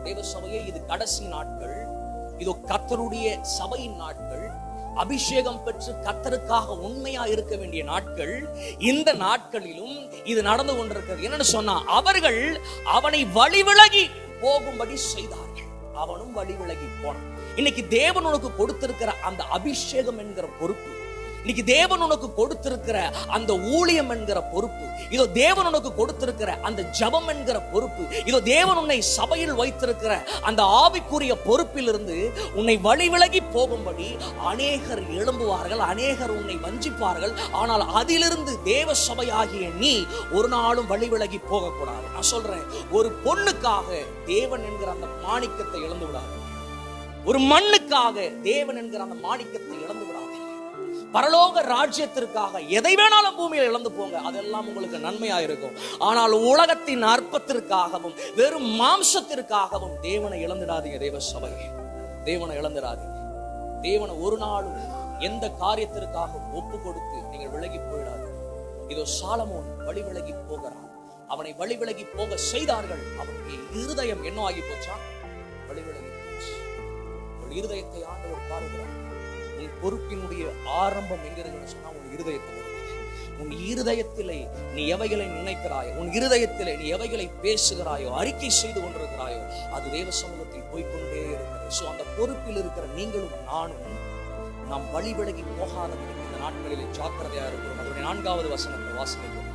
தேவ சபையே, இது கடைசி நாட்கள். இதோ கர்த்தருடைய சபையின் நாட்கள். அபிஷேகம் பெற்று கர்த்தருக்காக உண்மையா இருக்க வேண்டிய நாட்கள். இந்த நாட்களிலும் இது நடந்து கொண்டிருக்கிறது. என்னன்னு சொன்னா, அவர்கள் அவனை வழிவிலகி போகும்படி செய்தார்கள். அவனும் வழிவிலகி போனான். இன்னைக்கு தேவன் உனக்கு கொடுத்திருக்கிற அந்த அபிஷேகம் என்கிற பொறுப்பு, இன்னைக்கு தேவன் உனக்கு கொடுத்திருக்கிற அந்த ஊழியம் என்கிற பொறுப்பு, இதோ தேவன் உனக்கு கொடுத்திருக்கிற அந்த ஜபம் என்கிற பொறுப்பு, இதோ தேவன் உன்னை சபையில் வைத்திருக்கிற அந்த ஆவிக்குரிய பொறுப்பிலிருந்து உன்னை வழிவிலகி போகும்படி அநேகர் எழும்புவார்கள், அநேகர் உன்னை வஞ்சிப்பார்கள். ஆனால் அதிலிருந்து தேவ சபையாகிய நீ ஒரு நாளும் வழிவிலகி போகக்கூடாது. நான் சொல்றேன், ஒரு பொண்ணுக்காக தேவன் என்கிற அந்த மாணிக்கத்தை இழந்து விடாது. ஒரு மண்ணுக்காக தேவன் என்கிற அந்த மாணிக்கத்தை இழந்து விடாது. பரலோக ராஜ்யத்திற்காக எதை வேணாலும் பூமியில் இழந்து போங்க, அதெல்லாம் உங்களுக்கு நன்மையா இருக்கும். ஆனால் உலகத்தின் அற்பத்திற்காகவும் வெறும் மாம்சத்திற்காகவும் தேவனை இழந்துடாதீங்க. தேவ சபையை தேவனை இழந்துடாதீங்க. தேவனை ஒரு நாளும் எந்த காரியத்திற்காக ஒப்பு கொடுத்து நீங்கள் விலகி போயிடாது. இதோ சாலமோன் வழி விலகி போகிறான். அவனை வழி விலகி போக செய்தார்கள். அவனுடைய இருதயம் என்ன ஆகி போச்சா? வழி விலகி போச்சு. இருதயத்தை ஆண்டவர் பாருகிறார். உன் பொறுப்பினுடைய ஆரம்பம் எங்க இருக்குன்னு சொன்னா உன் இருதயத்தில் இருக்கு. உன் இருதயத்திலே நீ எவைகளை நினைக்கிறாயோ, உன் இருதயத்திலே நீ எவைகளை பேசுகிறாயோ, அறிக்கை செய்து கொண்டிருக்கிறாயோ, அது தேவ சமூகத்தில் போய்கொண்டே இருக்கிறது. சோ அந்த பொறுப்பில் இருக்கிற நீங்களும் நானும் நாம் வழி விலகி போகாதபடி இந்த நாட்களிலே ஜாக்கிரதையா இருக்கிறோம். அதனுடைய 4வது வசனத்தை வாசிக்கிறோம்.